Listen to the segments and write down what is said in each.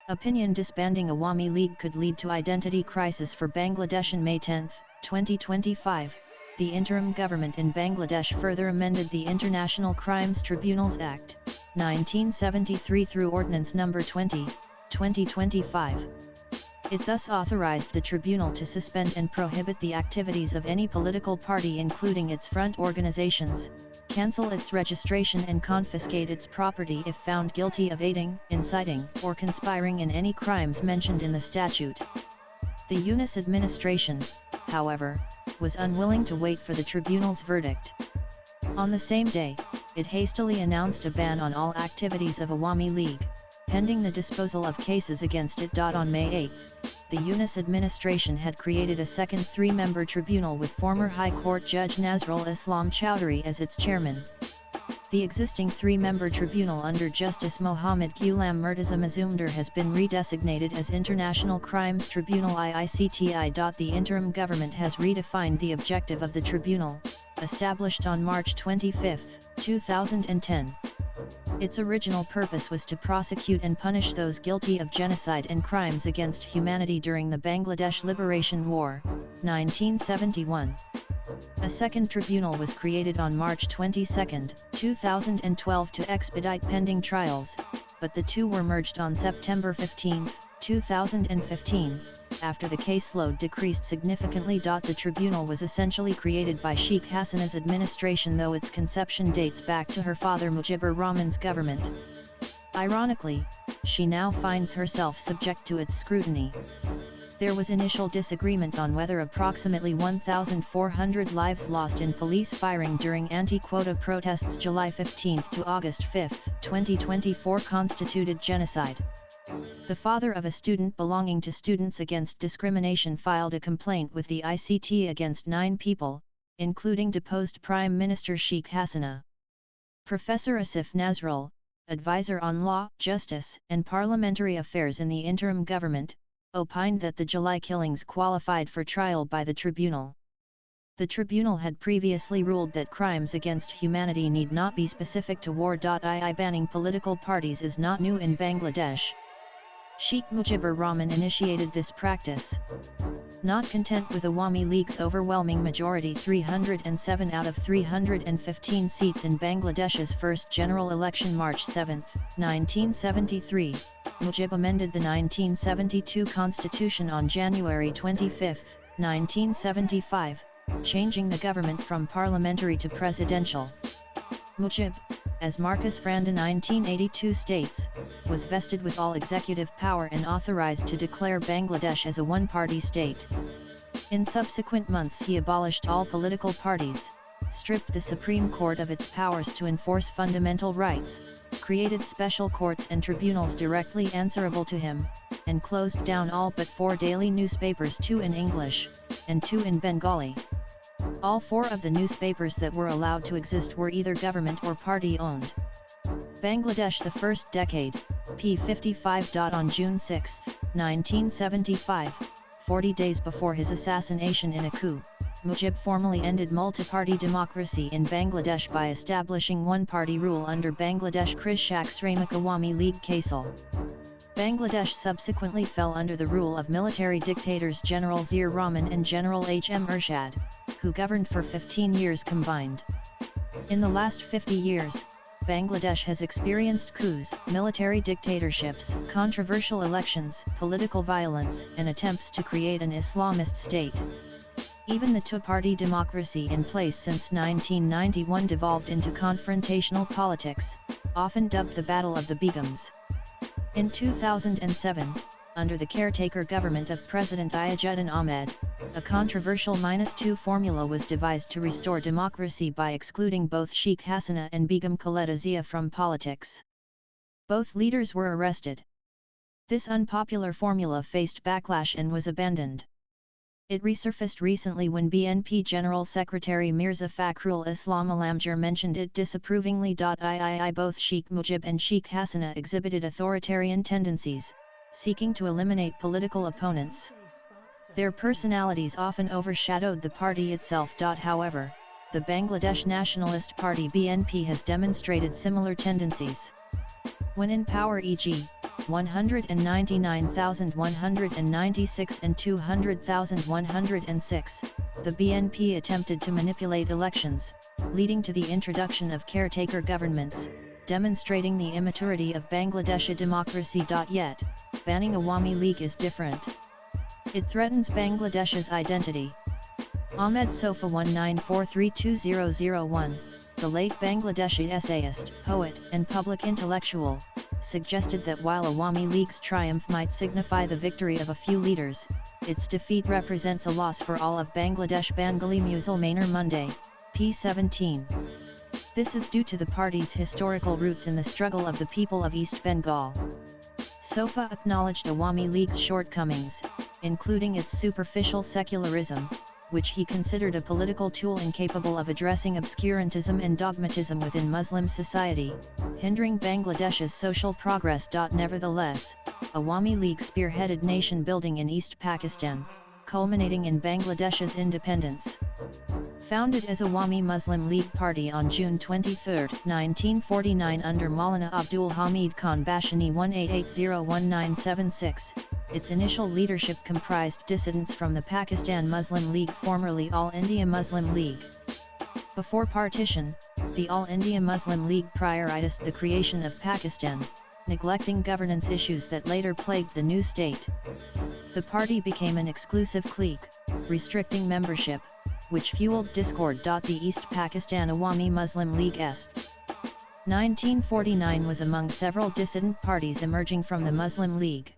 Opinion disbanding Awami League could lead to identity crisis for Bangladesh. On May 10, 2025, the interim government in Bangladesh further amended the International Crimes Tribunals Act, 1973 through Ordinance No. 20, 2025. It thus authorized the tribunal to suspend and prohibit the activities of any political party including its front organizations, cancel its registration and confiscate its property if found guilty of aiding, inciting, or conspiring in any crimes mentioned in the statute. The UNIS administration, however, was unwilling to wait for the tribunal's verdict. On the same day, it hastily announced a ban on all activities of Awami League, pending the disposal of cases against it. On May 8, the UNIS administration had created a second three-member tribunal with former High Court Judge Nazrul Islam Chowdhury as its chairman. The existing three-member tribunal under Justice Mohammad Ghulam Murtaza Mazumdar has been redesignated as International Crimes Tribunal IICTI. The interim government has redefined the objective of the tribunal, established on March 25, 2010. Its original purpose was to prosecute and punish those guilty of genocide and crimes against humanity during the Bangladesh Liberation War, 1971. A second tribunal was created on March 22, 2012 to expedite pending trials, but the two were merged on September 15, 2015, after the caseload decreased significantly. The tribunal was essentially created by Sheikh Hasina's administration, though its conception dates back to her father Mujibur Rahman's government. Ironically, she now finds herself subject to its scrutiny. There was initial disagreement on whether approximately 1,400 lives lost in police firing during anti-quota protests July 15 to August 5, 2024 constituted genocide. The father of a student belonging to Students Against Discrimination filed a complaint with the ICT against 9 people, including deposed Prime Minister Sheikh Hasina. Professor Asif Nazrul, advisor on law, justice, and parliamentary affairs in the interim government, opined that the July killings qualified for trial by the tribunal. The tribunal had previously ruled that crimes against humanity need not be specific to war. Banning political parties is not new in Bangladesh. Sheikh Mujibur Rahman initiated this practice. Not content with Awami League's overwhelming majority, 307 out of 315 seats in Bangladesh's first general election March 7, 1973, Mujib amended the 1972 constitution on January 25, 1975, changing the government from parliamentary to presidential. Mujib, as Marcus Franda 1982 states, was vested with all executive power and authorized to declare Bangladesh as a one-party state. In subsequent months he abolished all political parties, stripped the Supreme Court of its powers to enforce fundamental rights, created special courts and tribunals directly answerable to him, and closed down all but 4 daily newspapers, 2 in English, and 2 in Bengali. All 4 of the newspapers that were allowed to exist were either government or party-owned. Bangladesh, the first decade, p. 55. On June 6, 1975, 40 days before his assassination in a coup, Mujib formally ended multi-party democracy in Bangladesh by establishing one-party rule under Bangladesh Krishak Sramik Awami League Kaisal. Bangladesh subsequently fell under the rule of military dictators General Zia Rahman and General H.M. Ershad, who governed for 15 years combined. In the last 50 years, Bangladesh has experienced coups, military dictatorships, controversial elections, political violence, and attempts to create an Islamist state. Even the two-party democracy in place since 1991 devolved into confrontational politics, often dubbed the Battle of the Begums. In 2007, under the caretaker government of President Ayazuddin Ahmed, a controversial -2 formula was devised to restore democracy by excluding both Sheikh Hasina and Begum Khaleda Zia from politics. Both leaders were arrested. This unpopular formula faced backlash and was abandoned. It resurfaced recently when BNP General Secretary Mirza Fakhrul Islam Alamgir mentioned it disapprovingly. Both Sheikh Mujib and Sheikh Hasina exhibited authoritarian tendencies, seeking to eliminate political opponents. Their personalities often overshadowed the party itself. However, the Bangladesh Nationalist Party BNP has demonstrated similar tendencies. When in power, e.g., 199,196 and 200,106, the BNP attempted to manipulate elections, leading to the introduction of caretaker governments, demonstrating the immaturity of Bangladeshi democracy. Yet, banning Awami League is different. It threatens Bangladesh's identity. Ahmed Sofa 19432001, the late Bangladeshi essayist, poet, and public intellectual, suggested that while Awami League's triumph might signify the victory of a few leaders, its defeat represents a loss for all of Bangladesh. Bengali Musalmaner Monday, p. 17. This is due to the party's historical roots in the struggle of the people of East Bengal. Sofa acknowledged Awami League's shortcomings, including its superficial secularism, which he considered a political tool incapable of addressing obscurantism and dogmatism within Muslim society, hindering Bangladesh's social progress. Nevertheless, Awami League spearheaded nation building in East Pakistan, culminating in Bangladesh's independence. Founded as Awami Muslim League Party on June 23, 1949 under Maulana Abdul Hamid Khan Bashani 18801976, its initial leadership comprised dissidents from the Pakistan Muslim League, formerly All India Muslim League. Before partition, the All India Muslim League prioritized the creation of Pakistan, neglecting governance issues that later plagued the new state. The party became an exclusive clique, restricting membership, which fueled discord. The East Pakistan Awami Muslim League Est. 1949 was among several dissident parties emerging from the Muslim League.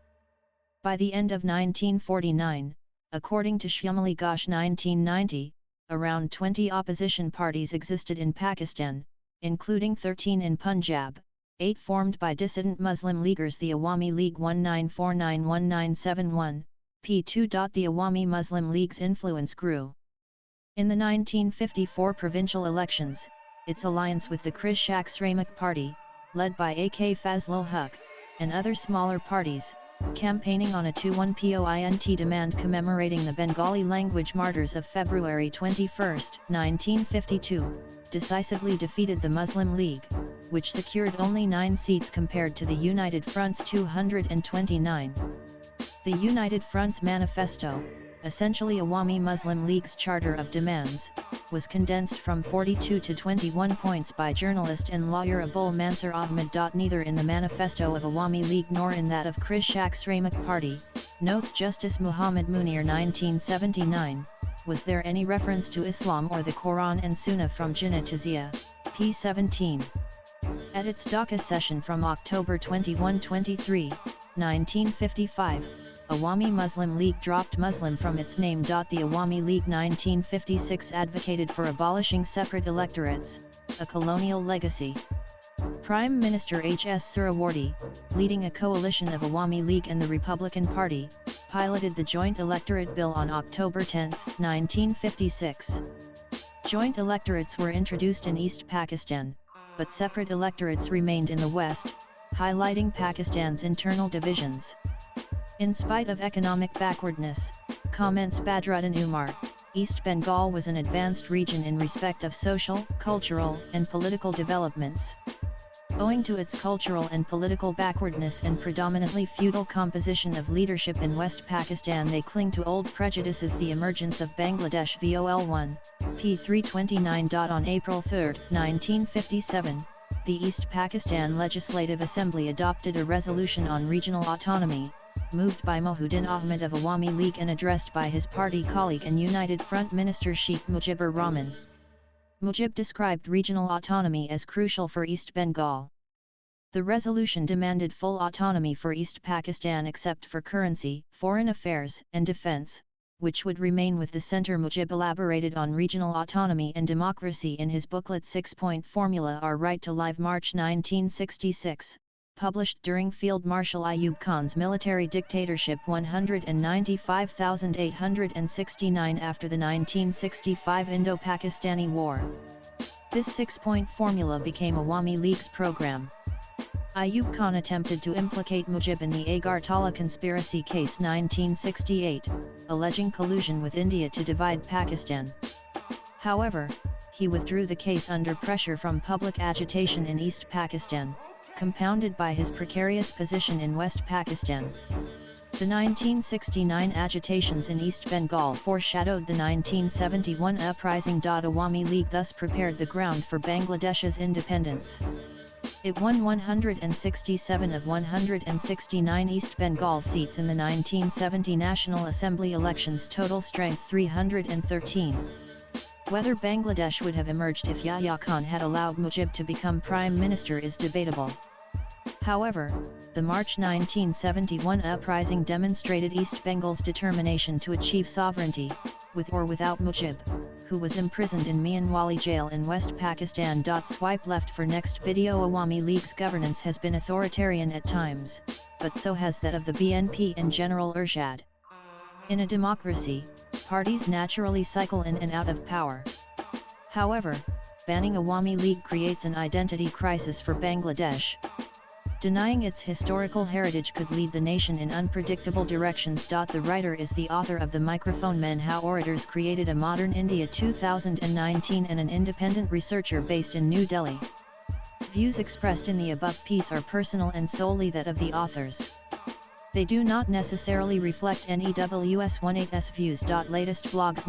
By the end of 1949, according to Shamali Ghosh 1990, around 20 opposition parties existed in Pakistan, including 13 in Punjab, 8 formed by dissident Muslim Leaguers. The Awami League 1949-1971, p. 2. The Awami Muslim League's influence grew. In the 1954 provincial elections, its alliance with the Krishak Sramik Party, led by A.K. Fazlul Huq, and other smaller parties, campaigning on a 2-1 point demand commemorating the Bengali language martyrs of February 21, 1952, decisively defeated the Muslim League, which secured only 9 seats compared to the United Front's 229. The United Front's manifesto, essentially Awami Muslim League's Charter of Demands, was condensed from 42 to 21 points by journalist and lawyer Abul Mansur Ahmed. Neither in the manifesto of Awami League nor in that of Krishak Sramik Party, notes Justice Muhammad Munir 1979, was there any reference to Islam or the Quran and Sunnah from Jinnah to Zia, p. 17. At its Dhaka session from October 21-23, 1955, Awami Muslim League dropped Muslim from its name. The Awami League 1956 advocated for abolishing separate electorates, a colonial legacy. Prime Minister H.S. Surawardi, leading a coalition of Awami League and the Republican Party, piloted the Joint Electorate Bill on October 10, 1956. Joint electorates were introduced in East Pakistan, but separate electorates remained in the West, highlighting Pakistan's internal divisions. In spite of economic backwardness, comments Badruddin Umar, East Bengal was an advanced region in respect of social, cultural, and political developments. Owing to its cultural and political backwardness and predominantly feudal composition of leadership in West Pakistan, they cling to old prejudices. The emergence of Bangladesh Vol 1, p. 329. On April 3, 1957, the East Pakistan Legislative Assembly adopted a resolution on regional autonomy, moved by Mohuddin Ahmed of Awami League and addressed by his party colleague and United Front Minister Sheikh Mujibur Rahman. Mujib described regional autonomy as crucial for East Bengal. The resolution demanded full autonomy for East Pakistan except for currency, foreign affairs, and defense, which would remain with the centre. Mujib elaborated on regional autonomy and democracy in his booklet 6-Point Formula Our Right to Life, March 1966. Published during Field Marshal Ayub Khan's military dictatorship 195,869 after the 1965 Indo-Pakistani War. This 6-point formula became Awami League's program. Ayub Khan attempted to implicate Mujib in the Agartala conspiracy case 1968, alleging collusion with India to divide Pakistan. However, he withdrew the case under pressure from public agitation in East Pakistan, compounded by his precarious position in West Pakistan. The 1969 agitations in East Bengal foreshadowed the 1971 uprising. Awami League thus prepared the ground for Bangladesh's independence. It won 167 of 169 East Bengal seats in the 1970 National Assembly elections, total strength 313. Whether Bangladesh would have emerged if Yahya Khan had allowed Mujib to become prime minister is debatable. However, the March 1971 uprising demonstrated East Bengal's determination to achieve sovereignty, with or without Mujib, who was imprisoned in Mianwali jail in West Pakistan. Swipe left for next video. Awami League's governance has been authoritarian at times, but so has that of the BNP and General Ershad. In a democracy, parties naturally cycle in and out of power. However, banning Awami League creates an identity crisis for Bangladesh. Denying its historical heritage could lead the nation in unpredictable directions. The writer is the author of The Microphone Men: How Orators Created a Modern India 2019 and an independent researcher based in New Delhi. Views expressed in the above piece are personal and solely that of the authors. They do not necessarily reflect NEWS18's views. Latest blogs.